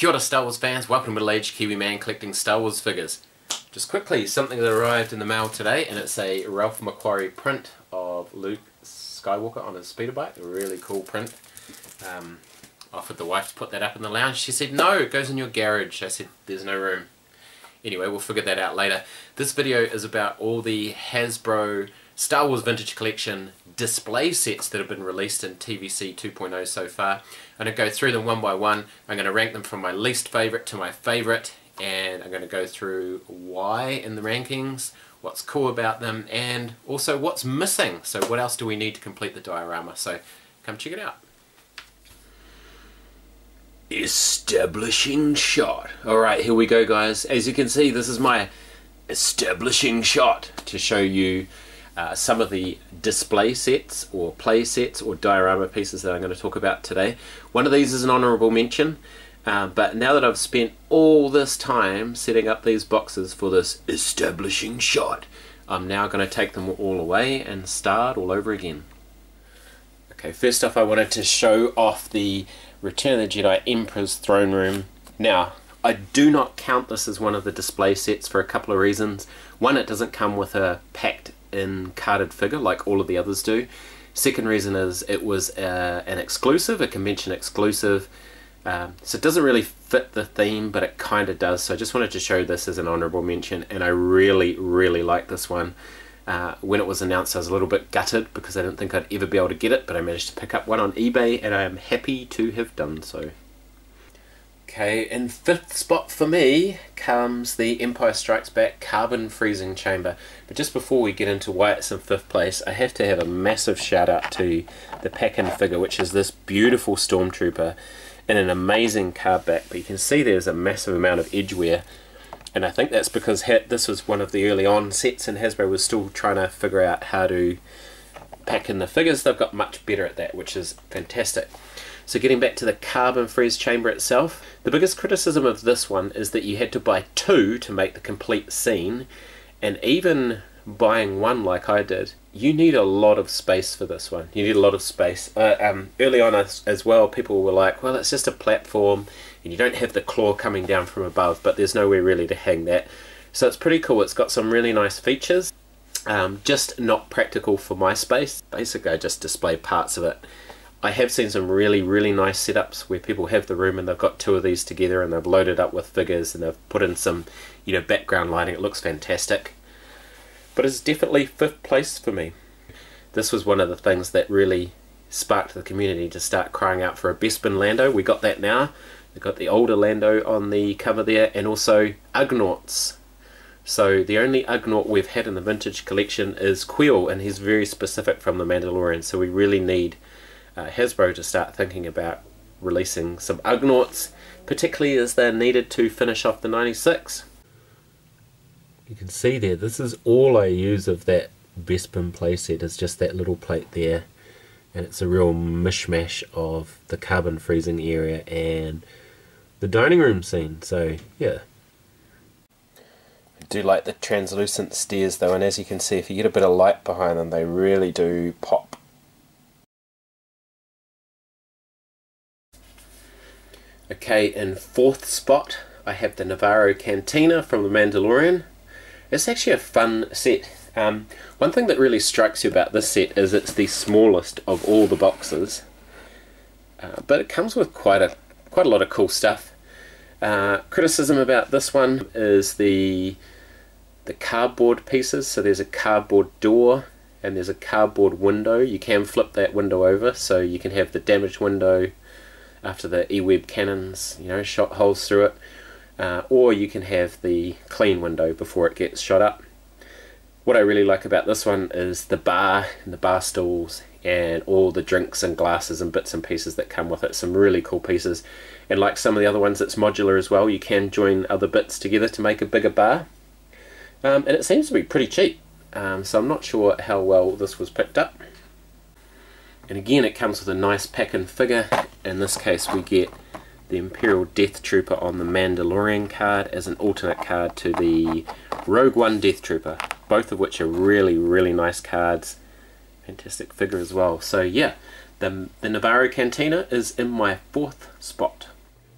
Kia ora Star Wars fans, welcome to middle-aged Kiwi man collecting Star Wars figures. Just quickly, something that arrived in the mail today, and it's a Ralph McQuarrie print of Luke Skywalker on his speeder bike. A really cool print. Offered the wife to put that up in the lounge. She said no, it goes in your garage. I said there's no room. Anyway, we'll figure that out later. This video is about all the Hasbro Star Wars Vintage Collection display sets that have been released in TVC 2.0 so far. I'm going to go through them one by one. I'm going to rank them from my least favourite to my favourite, and I'm going to go through why in the rankings, what's cool about them, and also what's missing. So what else do we need to complete the diorama? So come check it out. Establishing shot. Alright, here we go guys. As you can see, this is my establishing shot to show you some of the display sets or play sets or diorama pieces that I'm going to talk about today. One of these is an honourable mention, but now that I've spent all this time setting up these boxes for this establishing shot, I'm now going to take them all away and start all over again. Okay, first off I wanted to show off the Return of the Jedi Emperor's Throne Room. Now, I do not count this as one of the display sets for a couple of reasons. One, it doesn't come with a packed in carded figure like all of the others do. Second reason is it was an exclusive, a convention exclusive, so it doesn't really fit the theme, but it kind of does. So I just wanted to show this as an honourable mention, and I really like this one. When it was announced I was a little bit gutted because I didn't think I'd ever be able to get it, but I managed to pick up one on eBay and I am happy to have done so. Okay, in fifth spot for me comes the Empire Strikes Back Carbon Freezing Chamber. But just before we get into why it's in fifth place, I have to have a massive shout out to the pack-in figure, which is this beautiful Stormtrooper in an amazing card back. But you can see there's a massive amount of edge wear, and I think that's because this was one of the early on sets and Hasbro was still trying to figure out how to pack in the figures. They've got much better at that, which is fantastic. So getting back to the Carbon Freeze Chamber itself, the biggest criticism of this one is that you had to buy two to make the complete scene, and even buying one like I did, you need a lot of space for this one. You need a lot of space. Early on as well, people were like, well, it's just a platform and you don't have the claw coming down from above, but there's nowhere really to hang that. So it's pretty cool. It's got some really nice features, just not practical for my space. Basically I just display parts of it. I have seen some really nice setups where people have the room and they've got two of these together and they've loaded up with figures and they've put in some, you know, background lighting. It looks fantastic. But it's definitely fifth place for me. This was one of the things that really sparked the community to start crying out for a Bespin Lando. We got that now. We've got the older Lando on the cover there, and also Ugnaughts. So the only Ugnaught we've had in the vintage collection is Quill, and he's very specific from The Mandalorian, so we really need Hasbro to start thinking about releasing some Ugnaughts, particularly as they're needed to finish off the 96. You can see there, this is all I use of that Bespin playset, is just that little plate there, and it's a real mishmash of the carbon freezing area and the dining room scene. So yeah, I do like the translucent stairs though, and as you can see, if you get a bit of light behind them, they really do pop. Okay, in fourth spot I have the Navarro Cantina from The Mandalorian. It's actually a fun set. One thing that really strikes you about this set is it's the smallest of all the boxes, but it comes with quite a lot of cool stuff. Criticism about this one is the cardboard pieces. So there's a cardboard door and there's a cardboard window. You can flip that window over, so you can have the damaged window after the E-web cannons, you know, shot holes through it, or you can have the clean window before it gets shot up. What I really like about this one is the bar and the bar stools and all the drinks and glasses and bits and pieces that come with it. Some really cool pieces, and like some of the other ones, it's modular as well. You can join other bits together to make a bigger bar, and it seems to be pretty cheap, so I'm not sure how well this was picked up. And again, it comes with a nice pack-in figure. In this case we get the Imperial Death Trooper on the Mandalorian card as an alternate card to the Rogue One Death Trooper, both of which are really nice cards. Fantastic figure as well. So yeah, the Navarro Cantina is in my fourth spot.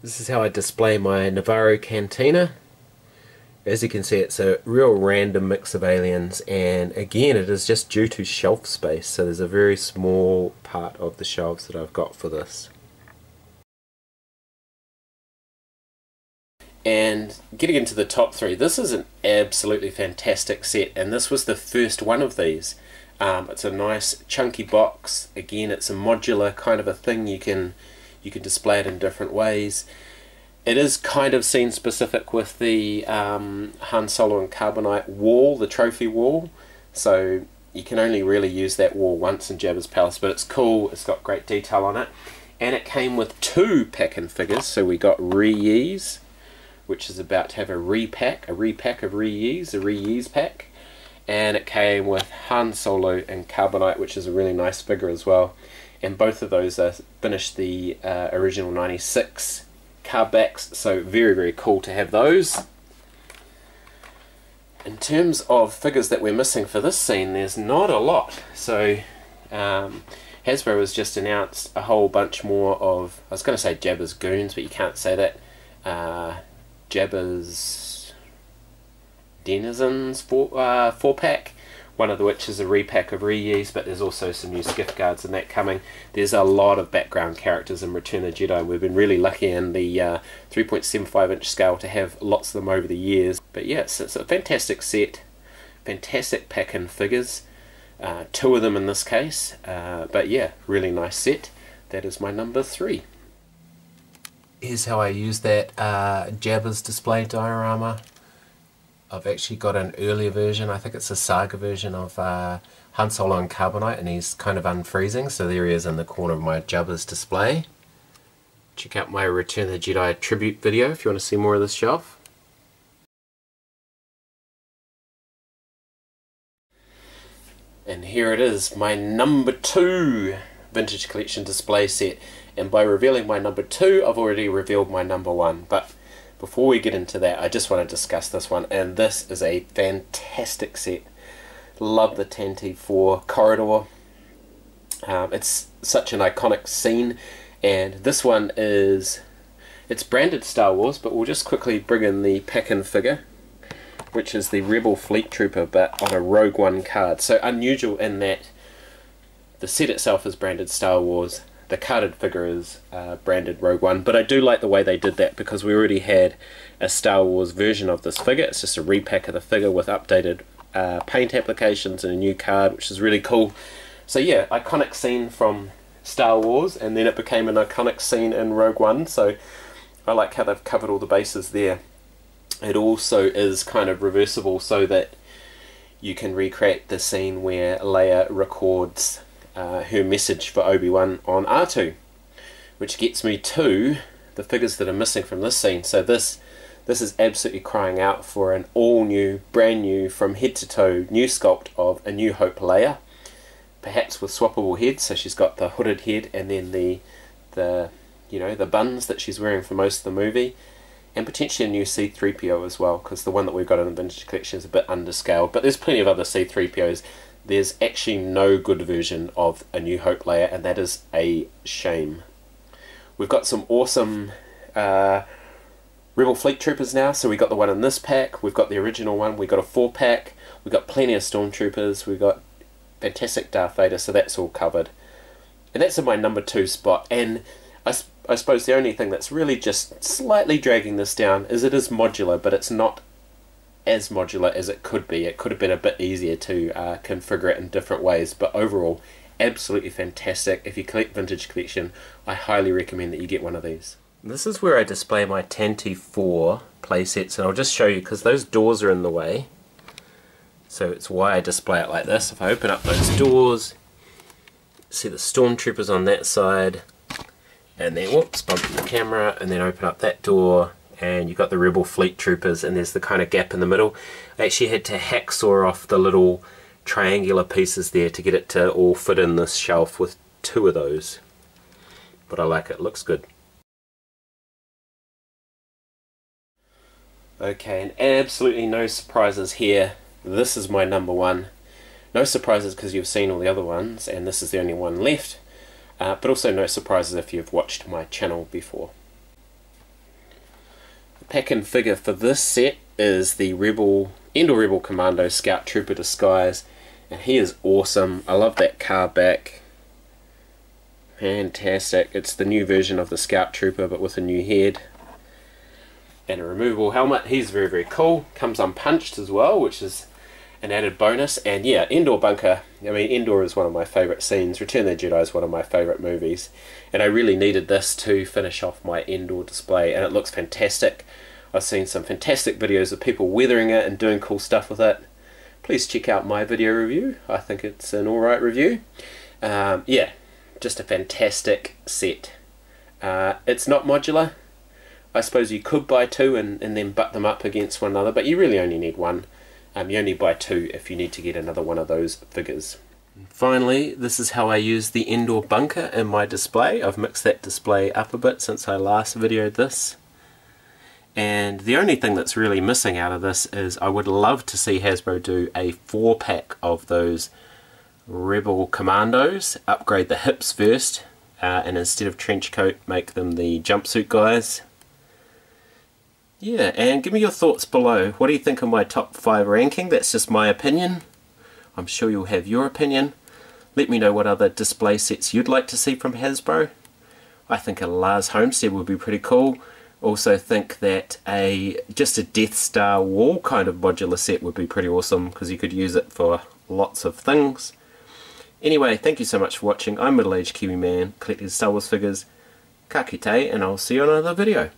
This is how I display my Navarro Cantina. As you can see, it's a real random mix of aliens, and again it is just due to shelf space, so there's a very small part of the shelves that I've got for this. And getting into the top three, this is an absolutely fantastic set, and this was the first one of these. It's a nice chunky box. Again, it's a modular kind of a thing. You can display it in different ways. It is kind of scene specific with the Han Solo and Carbonite wall, the trophy wall. So you can only really use that wall once in Jabba's palace, but it's cool. It's got great detail on it, and it came with 2 pack-in figures. So we got Re-Yeez, which is about to have a repack of Re-Yeez, a Re-Yeez pack. And it came with Han Solo and Carbonite, which is a really nice figure as well. And both of those finished the original 96 card backs, so very, very cool to have those. In terms of figures that we're missing for this scene, there's not a lot. So Hasbro has just announced a whole bunch more of, I was going to say Jabba's Goons, but you can't say that. Jabba's Denizens 4-pack, one of which is a repack of Re-Yeez, but there's also some new skiff guards and that coming. There's a lot of background characters in Return of the Jedi, and we've been really lucky in the 3.75 inch scale to have lots of them over the years. But yes, it's a fantastic set, fantastic pack-in figures, 2 of them in this case, but yeah, really nice set. That is my number 3. Here's how I use that Jabba's display diorama. I've actually got an earlier version, I think it's a Saga version of Han Solo and Carbonite, and he's kind of unfreezing, so there he is in the corner of my Jabba's display. Check out my Return of the Jedi tribute video if you want to see more of this shelf. And here it is, my number 2 Vintage Collection display set. And by revealing my number 2, I've already revealed my number 1. But before we get into that, I just want to discuss this one, and this is a fantastic set. Love the Tantive 4 corridor. It's such an iconic scene, and this one is, it's branded Star Wars, but we'll just quickly bring in the pack-in figure, which is the Rebel Fleet Trooper, but on a Rogue One card. So unusual in that the set itself is branded Star Wars, the carded figure is branded Rogue One, but I do like the way they did that because we already had a Star Wars version of this figure. It's just a repack of the figure with updated paint applications and a new card, which is really cool. So yeah, iconic scene from Star Wars, and then it became an iconic scene in Rogue One, so I like how they've covered all the bases there. It also is kind of reversible so that you can recreate the scene where Leia records her message for Obi-Wan on R2, which gets me to the figures that are missing from this scene. So this is absolutely crying out for an all new, brand new, from head to toe, new sculpt of A New Hope Leia, perhaps with swappable heads. So she's got the hooded head and then the buns that she's wearing for most of the movie, and potentially a new C-3PO as well, because the one that we've got in the Vintage Collection is a bit underscaled, but there's plenty of other C-3POs. There's actually no good version of A New Hope Leia, and that is a shame. We've got some awesome Rebel Fleet Troopers now, so we got the one in this pack, we've got the original one, we got a 4-pack, we've got plenty of Stormtroopers, we've got fantastic Darth Vader, so that's all covered. And that's in my number 2 spot, and I suppose the only thing that's really just slightly dragging this down is it is modular, but it's not as modular as it could be. It could have been a bit easier to configure it in different ways, but overall absolutely fantastic. If you collect Vintage Collection, I highly recommend that you get one of these. This is where I display my Tantive 4 playsets, and I'll just show you because those doors are in the way, so it's why I display it like this. If I open up those doors, see the Stormtroopers on that side, and then whoops, bump the camera, and then open up that door, and you've got the Rebel Fleet Troopers, and there's the kind of gap in the middle. I actually had to hacksaw off the little triangular pieces there to get it to all fit in this shelf with 2 of those. But I like it, it looks good. Okay, and absolutely no surprises here. This is my number 1. No surprises because you've seen all the other ones, and this is the only one left. But also no surprises if you've watched my channel before. pack-in figure for this set is the Endor Rebel Commando Scout Trooper disguise, and he is awesome. I love that car back. Fantastic. It's the new version of the Scout Trooper but with a new head and a removable helmet. He's very, very cool. Comes unpunched as well, which is an added bonus. And yeah, Endor Bunker. I mean, Endor is one of my favourite scenes. Return of the Jedi is one of my favourite movies. And I really needed this to finish off my Endor display, and it looks fantastic. I've seen some fantastic videos of people weathering it and doing cool stuff with it. Please check out my video review. I think it's an alright review. Yeah, just a fantastic set. It's not modular. I suppose you could buy two and then butt them up against one another, but you really only need one. You only buy two if you need to get another one of those figures. Finally, this is how I use the Endor Bunker in my display. I've mixed that display up a bit since I last videoed this. And the only thing that's really missing out of this is I would love to see Hasbro do a 4-pack of those Rebel Commandos, upgrade the hips first, and instead of trench coat make them the jumpsuit guys. Yeah, and give me your thoughts below. What do you think of my top 5 ranking? That's just my opinion. I'm sure you'll have your opinion. Let me know what other display sets you'd like to see from Hasbro. I think a Lars Homestead would be pretty cool. Also think that just a Death Star wall kind of modular set would be pretty awesome, because you could use it for lots of things. Anyway, thank you so much for watching. I'm Middle Aged Kiwi Man, collecting Star Wars figures. Ka kite, and I'll see you on another video.